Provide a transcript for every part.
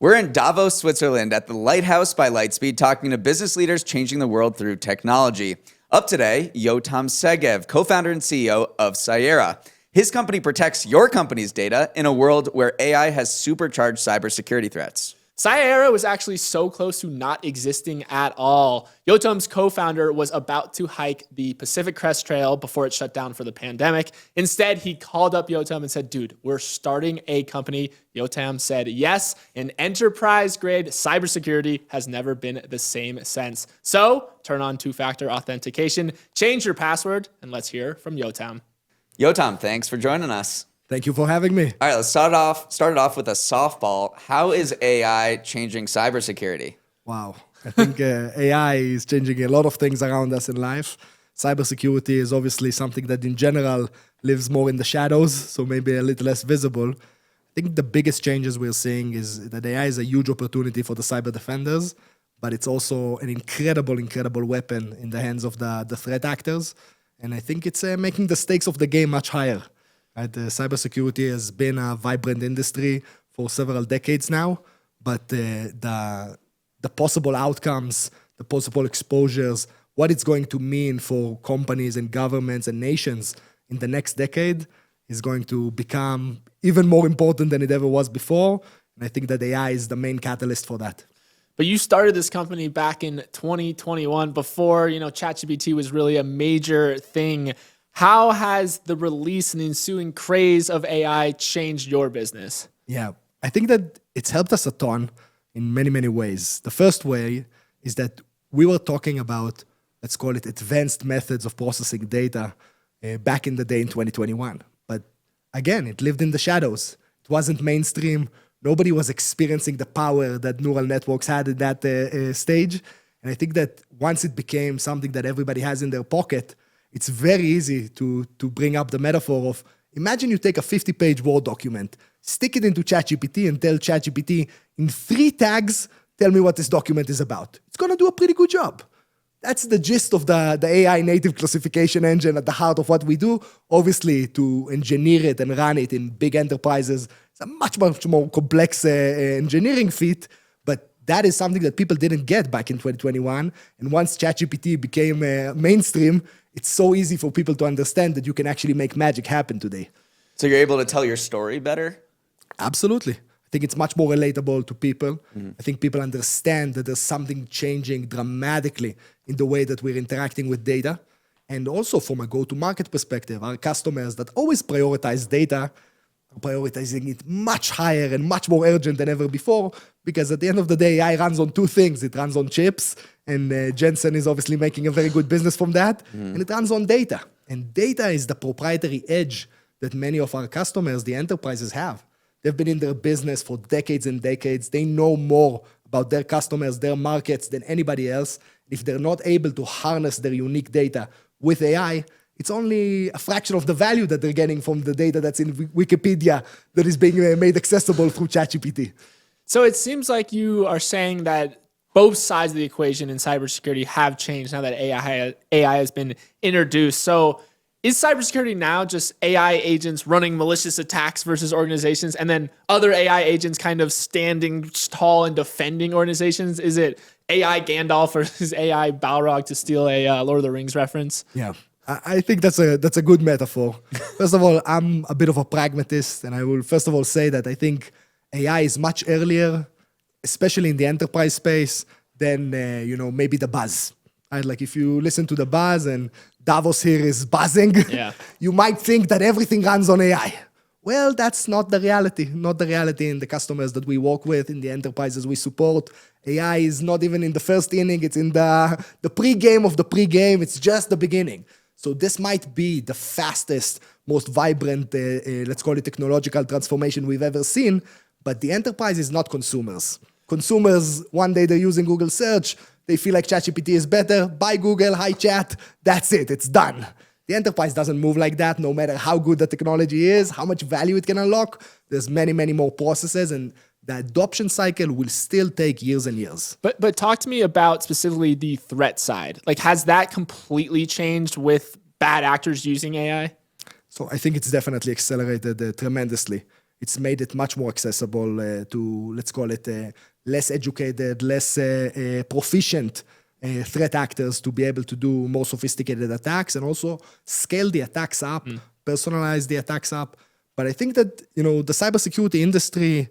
We're in Davos, Switzerland at the Lighthouse by Lightspeed talking to business leaders changing the world through technology. Up today, Yotam Segev, co-founder and CEO of Cyera. His company protects your company's data in a world where AI has supercharged cybersecurity threats. Cyera was actually so close to not existing at all. Yotam's co-founder was about to hike the Pacific Crest Trail before it shut down for the pandemic. Instead, he called up Yotam and said, dude, we're starting a company. Yotam said yes, and enterprise-grade cybersecurity has never been the same since. So turn on two-factor authentication, change your password, and let's hear from Yotam. Yotam, thanks for joining us. Thank you for having me. All right, let's start it off with a softball. How is AI changing cybersecurity? Wow. I think AI is changing a lot of things around us in life. Cybersecurity is obviously something that in general lives more in the shadows, so maybe a little less visible. I think the biggest changes we're seeing is that AI is a huge opportunity for the cyber defenders, but it's also an incredible weapon in the hands of the threat actors. And I think it's making the stakes of the game much higher. Cybersecurity has been a vibrant industry for several decades now, but the possible outcomes, the possible exposures, what it's going to mean for companies and governments and nations in the next decade is going to become even more important than it ever was before. And I think that AI is the main catalyst for that. But you started this company back in 2021 before, ChatGPT was really a major thing. How has the release and ensuing craze of AI changed your business? Yeah, I think that it's helped us a ton in many ways. The first way is that we were talking about, let's call it advanced methods of processing data back in the day in 2021. But again, it lived in the shadows. It wasn't mainstream. Nobody was experiencing the power that neural networks had at that stage. And I think that once it became something that everybody has in their pocket, it's very easy to bring up the metaphor of, imagine you take a 50-page Word document, stick it into ChatGPT and tell ChatGPT, in 3 tags, tell me what this document is about. It's going to do a pretty good job. That's the gist of the AI native classification engine at the heart of what we do. Obviously, to engineer it and run it in big enterprises, it's a much more complex engineering feat, but that is something that people didn't get back in 2021. And once ChatGPT became mainstream, it's so easy for people to understand that you can actually make magic happen today. So you're able to tell your story better? Absolutely. I think it's much more relatable to people. I think people understand that there's something changing dramatically in the way that we're interacting with data. And also from a go-to-market perspective, our customers that always prioritize data are prioritizing it much higher and much more urgent than ever before, because at the end of the day, AI runs on 2 things. It runs on chips, and Jensen is obviously making a very good business from that, and it runs on data. And data is the proprietary edge that many of our customers, the enterprises, have. They've been in their business for decades and decades. They know more about their customers, their markets than anybody else. If they're not able to harness their unique data with AI, it's only a fraction of the value that they're getting from the data that's in Wikipedia that is being made accessible through ChatGPT. So it seems like you are saying that both sides of the equation in cybersecurity have changed now that AI has been introduced. So is cybersecurity now just AI agents running malicious attacks versus organizations, and then other AI agents kind of standing tall and defending organizations? Is it AI Gandalf versus AI Balrog, to steal a Lord of the Rings reference? Yeah, I think that's a good metaphor. First of all, I'm a bit of a pragmatist, and I will first of all say that I think AI is much earlier, especially in the enterprise space, than maybe the buzz. Right? Like if you listen to the buzz and Davos here is buzzing, you might think that everything runs on AI. Well, that's not the reality. Not the reality in the customers that we work with, in the enterprises we support. AI is not even in the first inning. It's in the pre-game of the pre-game. It's just the beginning. So this might be the fastest, most vibrant, let's call it technological transformation we've ever seen. But the enterprise is not consumers. Consumers, one day they're using Google search. They feel like ChatGPT is better. Buy Google, hi chat. That's it. It's done. The enterprise doesn't move like that, no matter how good the technology is, how much value it can unlock. There's many more processes, and the adoption cycle will still take years and years. But talk to me about specifically the threat side. Like, has that completely changed with bad actors using AI? So I think it's definitely accelerated tremendously. It's made it much more accessible to, let's call it, less educated, less proficient threat actors to be able to do more sophisticated attacks and also scale the attacks up, personalize the attacks up. But I think that, the cybersecurity industry,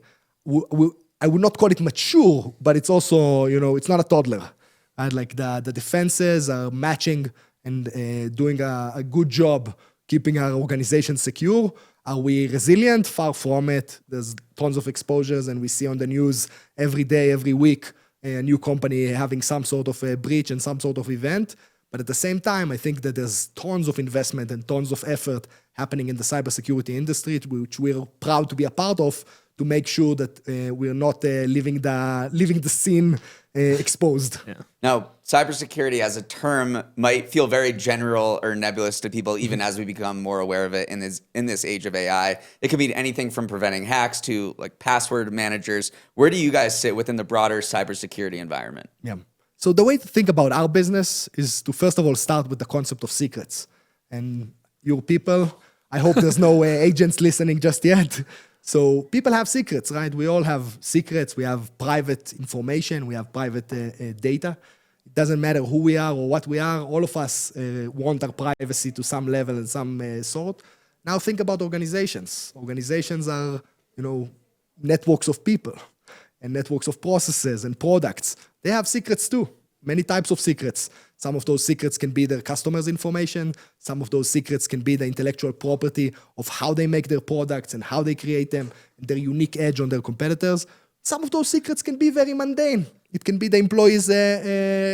I would not call it mature, but it's also, it's not a toddler. Right? Like the defenses are matching and doing a good job keeping our organization secure. Are we resilient? Far from it. There's tons of exposures, and we see on the news every day, every week, a new company having some sort of a breach and some sort of event. But at the same time, I think that there's tons of investment and tons of effort happening in the cybersecurity industry, which we're proud to be a part of, to make sure that we're not leaving the scene exposed. Yeah. Now, cybersecurity as a term might feel very general or nebulous to people, even as we become more aware of it in this age of AI. It could mean anything from preventing hacks to like password managers. Where do you guys sit within the broader cybersecurity environment? Yeah. So the way to think about our business is to first of all start with the concept of secrets. And your people, I hope there's no agents listening just yet. So people have secrets, right? We all have secrets. We have private information. We have private data. It doesn't matter who we are or what we are. All of us want our privacy to some level and some sort. Now think about organizations. Organizations are, networks of people and networks of processes and products. They have secrets too, many types of secrets. Some of those secrets can be their customers' information. Some of those secrets can be the intellectual property of how they make their products and how they create them, and their unique edge on their competitors. Some of those secrets can be very mundane. It can be the employee's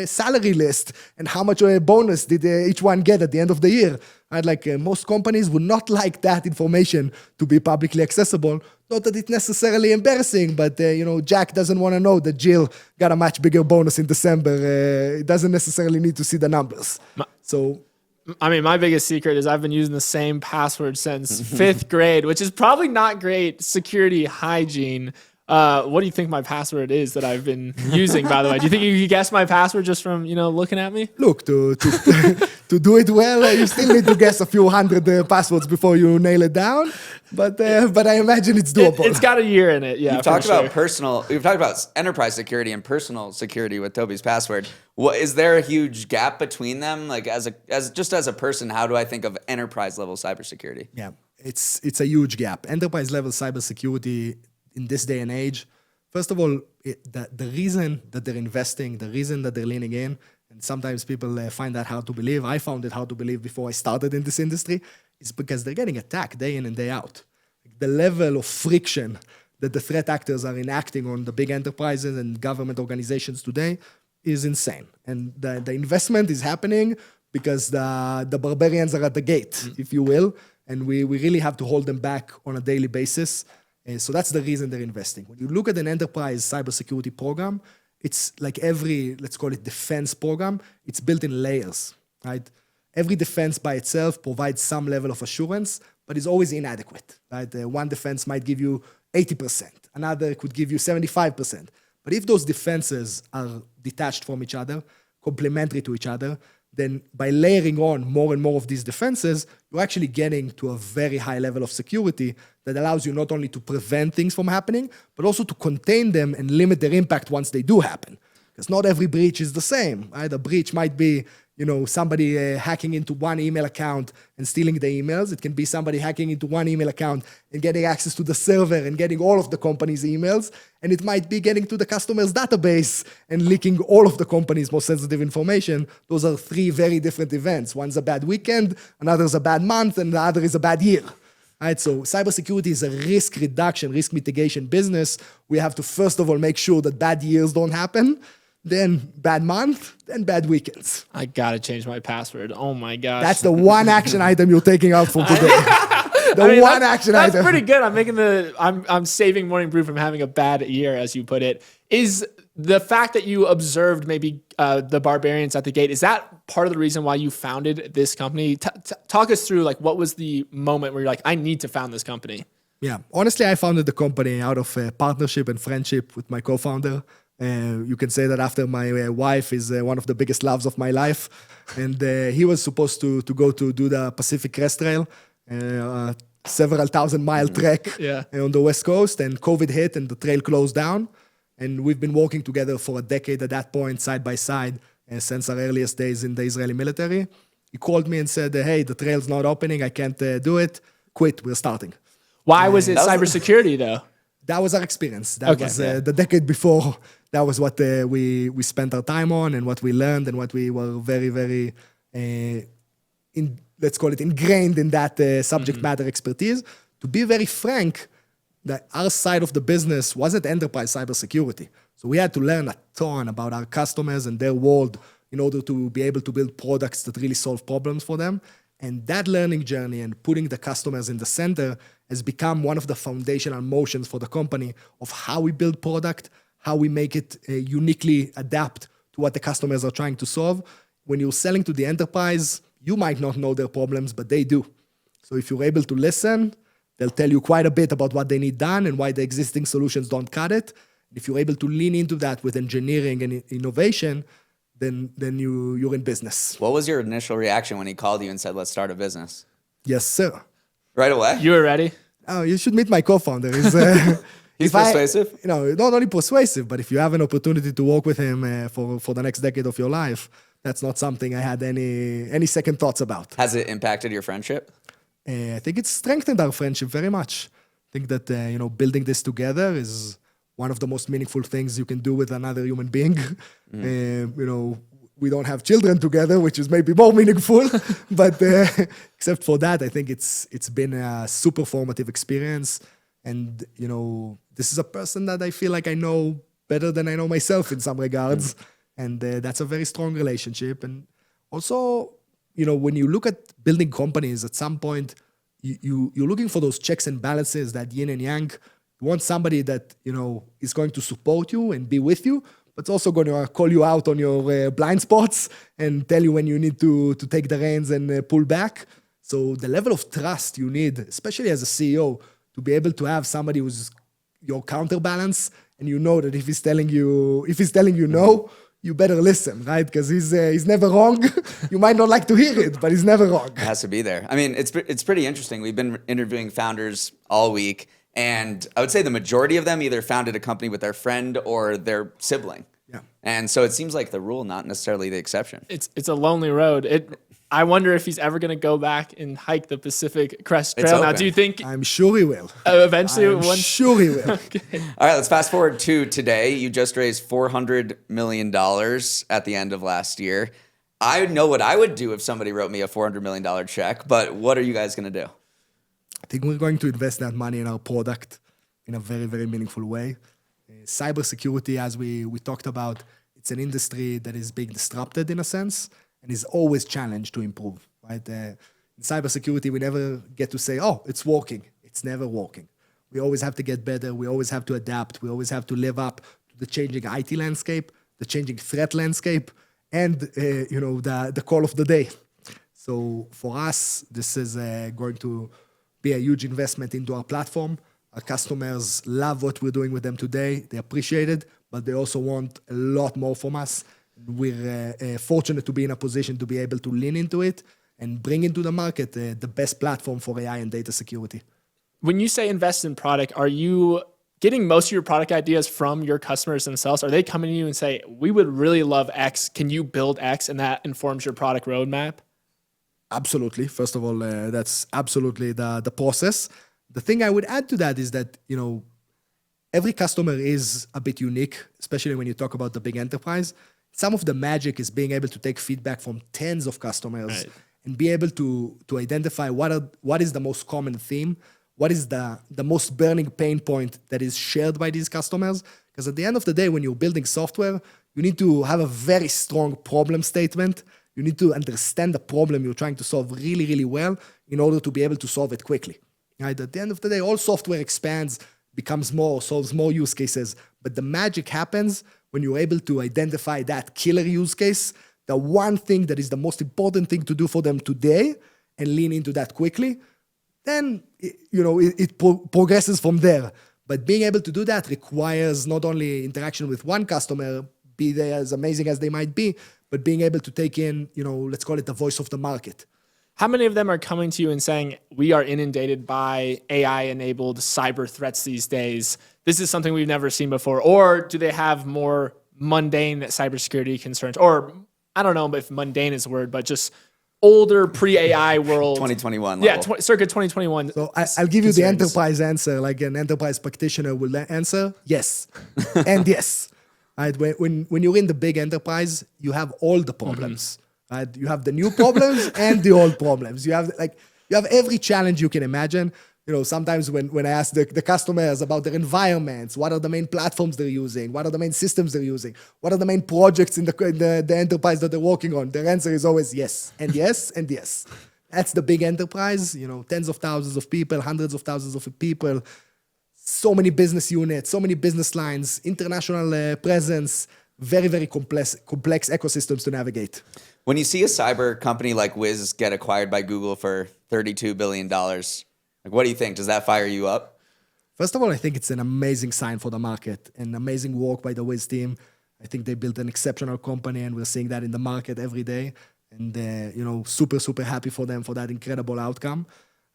salary list and how much a bonus did each one get at the end of the year. Right? Like most companies would not like that information to be publicly accessible. Not that it's necessarily embarrassing, but Jack doesn't want to know that Jill got a much bigger bonus in December. It doesn't necessarily need to see the numbers. My biggest secret is I've been using the same password since 5th grade, which is probably not great security hygiene. What do you think my password is that I've been using, by the way? Do you think you could guess my password just from, looking at me? Look, to do it well, you still need to guess a few hundred passwords before you nail it down. But I imagine it's doable. It's got a year in it, yeah. We've talked about enterprise security and personal security with Toby's password. Is there a huge gap between them? Like as a person, how do I think of enterprise level cybersecurity? Yeah, it's a huge gap. Enterprise level cybersecurity in this day and age, first of all, the reason that they're investing, the reason that they're leaning in, and sometimes people find that hard to believe. I found it hard to believe before I started in this industry, is because they're getting attacked day in and day out. The level of friction that the threat actors are enacting on the big enterprises and government organizations today is insane. And the investment is happening because the barbarians are at the gate, if you will, and we really have to hold them back on a daily basis. So that's the reason they're investing. When you look at an enterprise cybersecurity program, it's like every, let's call it defense program, it's built in layers, right? Every defense by itself provides some level of assurance, but is always inadequate, right? One defense might give you 80%, another could give you 75%. But if those defenses are detached from each other, complementary to each other, then by layering on more and more of these defenses, you're actually getting to a very high level of security that allows you not only to prevent things from happening, but also to contain them and limit their impact once they do happen. Because not every breach is the same. Right? A breach might be somebody hacking into one email account and stealing the emails. It can be somebody hacking into one email account and getting access to the server and getting all of the company's emails. And it might be getting to the customer's database and leaking all of the company's most sensitive information. Those are three very different events. One's a bad weekend, another's a bad month, and the other is a bad year. Right? So cybersecurity is a risk reduction, risk mitigation business. We have to first of all make sure that bad years don't happen, then bad month, then bad weekends. I gotta change my password. Oh my gosh. That's the one action item you're taking out from today. That's pretty good. I'm saving Morning Brew from having a bad year, as you put it. Is the fact that you observed maybe the barbarians at the gate, is that part of the reason why you founded this company? Talk us through what was the moment where you're like, I need to found this company? Yeah, honestly, I founded the company out of partnership and friendship with my co-founder. You can say that after my wife is one of the biggest loves of my life. And he was supposed to go to do the Pacific Crest Trail several thousand-mile trek Yeah. on the West Coast, and COVID hit and the trail closed down. And we've been working together for a decade at that point, side by side, since our earliest days in the Israeli military. He called me and said, hey, the trail's not opening. I can't do it. Quit. We're starting. Why was it That was- cybersecurity though? That was our experience. That Okay. was the decade before. That was what we spent our time on and what we learned and what we were very, very, let's call it ingrained in that subject matter expertise. To be very frank, that our side of the business wasn't enterprise cybersecurity. So we had to learn a ton about our customers and their world in order to be able to build products that really solve problems for them. And that learning journey and putting the customers in the center has become one of the foundational motions for the company of how we build product, how we make it uniquely adapt to what the customers are trying to solve. When you're selling to the enterprise, you might not know their problems, but they do. So if you're able to listen, they'll tell you quite a bit about what they need done and why the existing solutions don't cut it. If you're able to lean into that with engineering and innovation, then you're in business. What was your initial reaction when he called you and said, let's start a business? Yes, sir. Right away? You were ready? Oh, you should meet my co-founder. He's persuasive? Not only persuasive, but if you have an opportunity to work with him for the next decade of your life, that's not something I had any second thoughts about. Has it impacted your friendship? I think it's strengthened our friendship very much. I think that building this together is one of the most meaningful things you can do with another human being. We don't have children together, which is maybe more meaningful, but except for that, I think it's been a super formative experience. And this is a person that I feel like I know better than I know myself in some regards, and that's a very strong relationship. And also, when you look at building companies, at some point, you're looking for those checks and balances, that yin and yang. You want somebody that is going to support you and be with you, but also going to call you out on your blind spots and tell you when you need to take the reins and pull back. So the level of trust you need, especially as a CEO, to be able to have somebody who's your counterbalance, and that if he's telling you no, you better listen, right? Because he's never wrong. You might not like to hear it, but he's never wrong. It has to be there. I mean, it's pretty interesting. We've been interviewing founders all week, and I would say the majority of them either founded a company with their friend or their sibling. Yeah. And so it seems like the rule, not necessarily the exception. It's a lonely road. I wonder if he's ever going to go back and hike the Pacific Crest It's Trail. Now, open. do you think I'm sure he will. eventually I'm sure he will. All right, let's fast forward to today. You just raised $400 million at the end of last year. I know what I would do if somebody wrote me a $400 million check, but what are you guys going to do? I think we're going to invest that money in our product in a very, very meaningful way. Cybersecurity, as we talked about, it's an industry that is being disrupted in a sense and is always challenged to improve, right? In cybersecurity, we never get to say, oh, it's working. It's never working. We always have to get better. We always have to adapt. We always have to live up to the changing IT landscape, the changing threat landscape, and the call of the day. So for us, this is going to be a huge investment into our platform. Our customers love what we're doing with them today. They appreciate it, but they also want a lot more from us. We're fortunate to be in a position to be able to lean into it and bring into the market the best platform for AI and data security. When you say invest in product, are you getting most of your product ideas from your customers themselves? Are they coming to you and say, we would really love X, can you build X, and that informs your product roadmap? Absolutely. First of all, that's absolutely the process. The thing I would add to that is that, every customer is a bit unique, especially when you talk about the big enterprise. Some of the magic is being able to take feedback from tens of customers, right, and be able to identify what is the most common theme, what is the most burning pain point that is shared by these customers. Because at the end of the day, when you're building software, you need to have a very strong problem statement. You need to understand the problem you're trying to solve really, really well in order to be able to solve it quickly. Right? At the end of the day, all software expands, becomes more, solves more use cases. But the magic happens when you're able to identify that killer use case, the one thing that is the most important thing to do for them today, and lean into that quickly. Then, it progresses from there. But being able to do that requires not only interaction with one customer, be they as amazing as they might be, but being able to take in, let's call it the voice of the market. How many of them are coming to you and saying, we are inundated by AI-enabled cyber threats these days? This is something we've never seen before. Or do they have more mundane cybersecurity concerns? Or I don't know if mundane is the word, but just older pre-AI world. 2021 Yeah, level. circa 2021. So I'll give you the concerns. enterprise answer, like an enterprise practitioner will answer, yes, and yes. Right? When you're in the big enterprise, you have all the problems. Right? You have the new problems and the old problems. You have every challenge you can imagine. Sometimes when I ask the customers about their environments, what are the main platforms they're using, what are the main systems they're using, what are the main projects in the enterprise that they're working on, their answer is always yes, and yes, and yes. That's the big enterprise, tens of thousands of people, hundreds of thousands of people, so many business units, so many business lines, international presence, very, very complex ecosystems to navigate. When you see a cyber company like Wiz get acquired by Google for $32 billion, what do you think? Does that fire you up? First of all, I think it's an amazing sign for the market, and amazing work by the Wiz team. I think they built an exceptional company, and we're seeing that in the market every day. And super, super happy for them for that incredible outcome.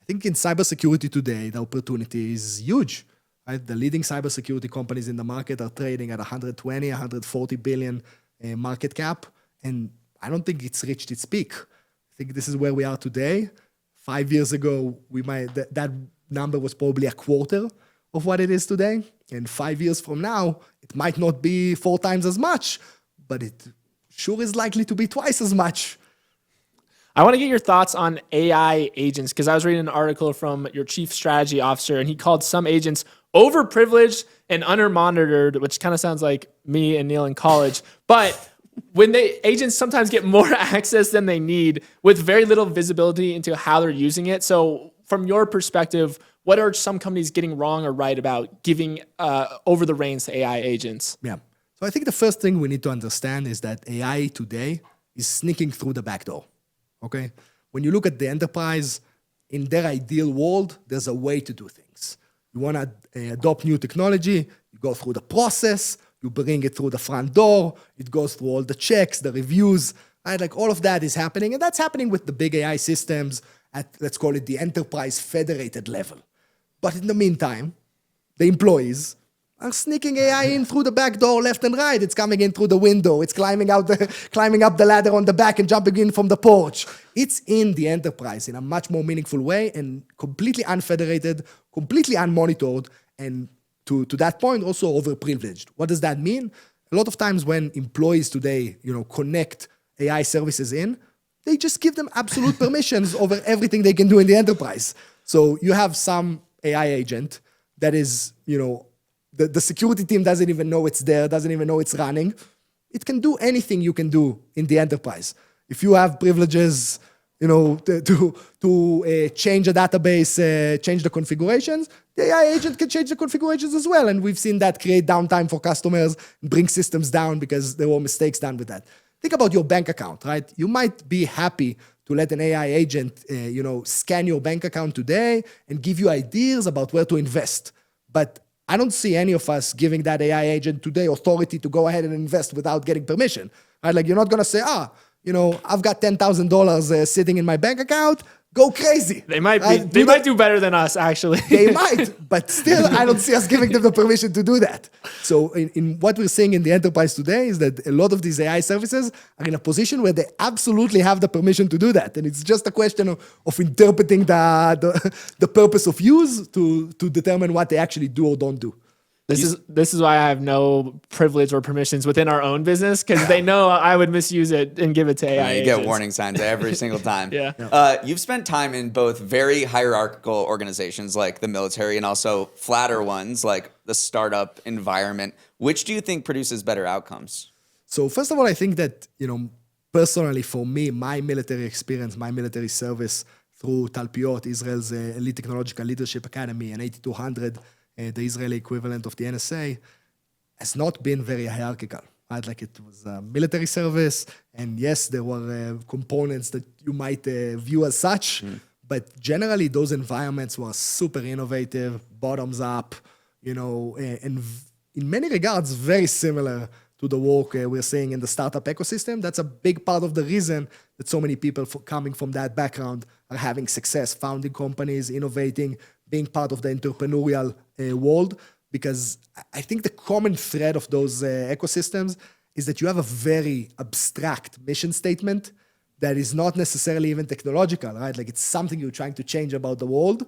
I think in cybersecurity today, the opportunity is huge. Right? The leading cybersecurity companies in the market are trading at 120, 140 billion market cap, and I don't think it's reached its peak. I think this is where we are today. 5 years ago, that number was probably a quarter of what it is today. And 5 years from now, it might not be 4 times as much, but it sure is likely to be twice as much. I want to get your thoughts on AI agents, because I was reading an article from your chief strategy officer, and he called some agents overprivileged and under-monitored, which kind of sounds like me and Neal in college. But when agents sometimes get more access than they need with very little visibility into how they're using it. So from your perspective, what are some companies getting wrong or right about giving over the reins to AI agents? Yeah. So I think the first thing we need to understand is that AI today is sneaking through the back door. Okay? When you look at the enterprise, in their ideal world, there's a way to do things. You want to adopt new technology, you go through the process, you bring it through the front door, it goes through all the checks, the reviews, right? Like all of that is happening, and that's happening with the big AI systems at, let's call it the enterprise federated level. But in the meantime, the employees are sneaking AI in through the back door, left and right. It's coming in through the window. It's climbing up the ladder on the back and jumping in from the porch. It's in the enterprise in a much more meaningful way and completely unfederated, completely unmonitored, and to that point also overprivileged. What does that mean? A lot of times when employees today, connect AI services in, they just give them absolute permissions over everything they can do in the enterprise. So you have some AI agent that is, the security team doesn't even know it's there, doesn't even know it's running. It can do anything you can do in the enterprise. If you have privileges, to change a database, change the configurations, the AI agent can change the configurations as well. And we've seen that create downtime for customers, bring systems down because there were mistakes done with that. Think about your bank account, right? You might be happy to let an AI agent, scan your bank account today and give you ideas about where to invest. But I don't see any of us giving that AI agent today authority to go ahead and invest without getting permission. Right? Like you're not going to say, I've got $10,000 sitting in my bank account. Go crazy. They might be. They might do better than us, actually. They might, but still, I don't see us giving them the permission to do that. So in what we're seeing in the enterprise today is that a lot of these AI services are in a position where they absolutely have the permission to do that. And it's just a question of interpreting the purpose of use to determine what they actually do or don't do. This is why I have no privilege or permissions within our own business, because they know I would misuse it and give it to AI. You get warning signs every single time. Yeah. You've spent time in both very hierarchical organizations like the military and also flatter ones like the startup environment. Which do you think produces better outcomes? So first of all, I think that, personally for me, my military experience, my military service through Talpiot, Israel's elite technological leadership academy, and 8200, the Israeli equivalent of the NSA, has not been very hierarchical. Right? Like it was a military service, and yes, there were components that you might view as such, but generally those environments were super innovative, bottoms up, and in many regards very similar to the work we're seeing in the startup ecosystem. That's a big part of the reason that so many people coming from that background are having success, founding companies, innovating, being part of the entrepreneurial world. Because I think the common thread of those ecosystems is that you have a very abstract mission statement that is not necessarily even technological, right? Like it's something you're trying to change about the world,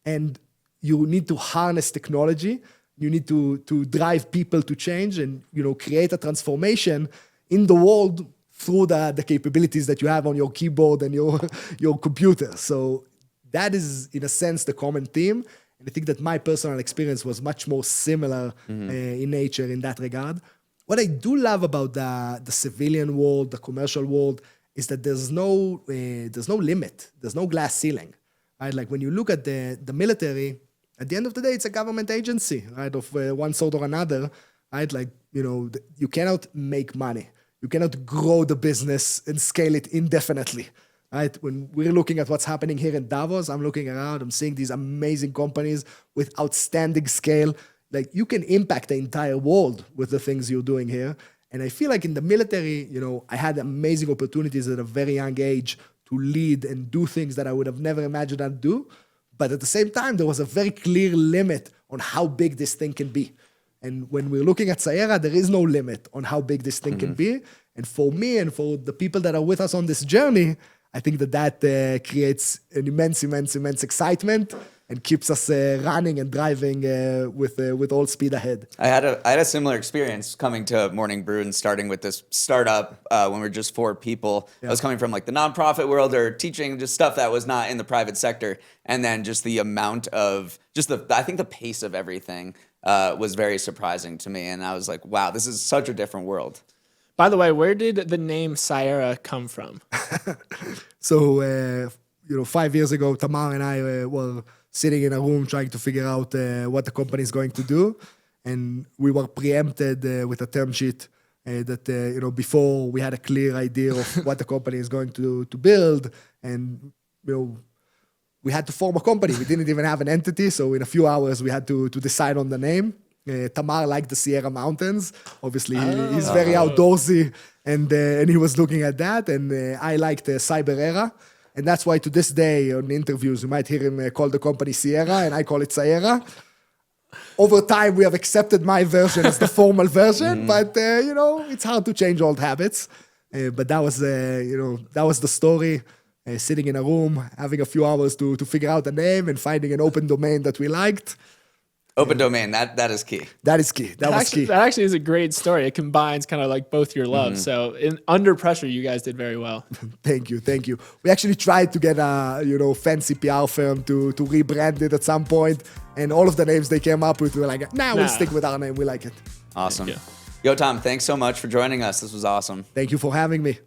and you need to harness technology. You need to drive people to change and, create a transformation in the world through the capabilities that you have on your keyboard and your computer. So that is, in a sense, the common theme. And I think that my personal experience was much more similar in nature in that regard. What I do love about the civilian world, the commercial world, is that there's no limit. There's no glass ceiling, right? Like when you look at the military, at the end of the day, it's a government agency, right, of one sort or another, right? Like, you cannot make money. You cannot grow the business and scale it indefinitely, right? When we're looking at what's happening here in Davos, I'm looking around, I'm seeing these amazing companies with outstanding scale. Like, you can impact the entire world with the things you're doing here. And I feel like in the military, I had amazing opportunities at a very young age to lead and do things that I would have never imagined I'd do. But at the same time, there was a very clear limit on how big this thing can be. And when we're looking at Cyera, there is no limit on how big this thing can be. And for me and for the people that are with us on this journey, I think that creates an immense excitement and keeps us running and driving with all speed ahead. I had a similar experience coming to Morning Brew and starting with this startup when we were just 4 people. Yeah. I was coming from like the nonprofit world or teaching just stuff that was not in the private sector, and then just the amount of I think the pace of everything was very surprising to me, and I was like, wow, this is such a different world. By the way, where did the name Cyera come from? So 5 years ago, Tamar and I were sitting in a room trying to figure out what the company is going to do. And we were preempted with a term sheet that, before we had a clear idea of what the company is going to build. And, we had to form a company. We didn't even have an entity. So in a few hours, we had to decide on the name. Tamar liked the Sierra Mountains. Obviously, he's very outdoorsy. And he was looking at that. And I liked Cyber Era. And that's why to this day, on interviews, you might hear him call the company Sierra, and I call it Cyera. Over time, we have accepted my version as the formal version, but it's hard to change old habits. But that was the story. Sitting in a room, having a few hours to figure out a name and finding an open domain that we liked. Open domain, that is key. That is key. That was key. That actually is a great story. It combines kind of like both your loves. So under pressure, you guys did very well. Thank you. We actually tried to get a fancy PR firm to rebrand it at some point, and all of the names they came up with, we were like, we'll stick with our name. We like it. Awesome. Yotam, thanks so much for joining us. This was awesome. Thank you for having me.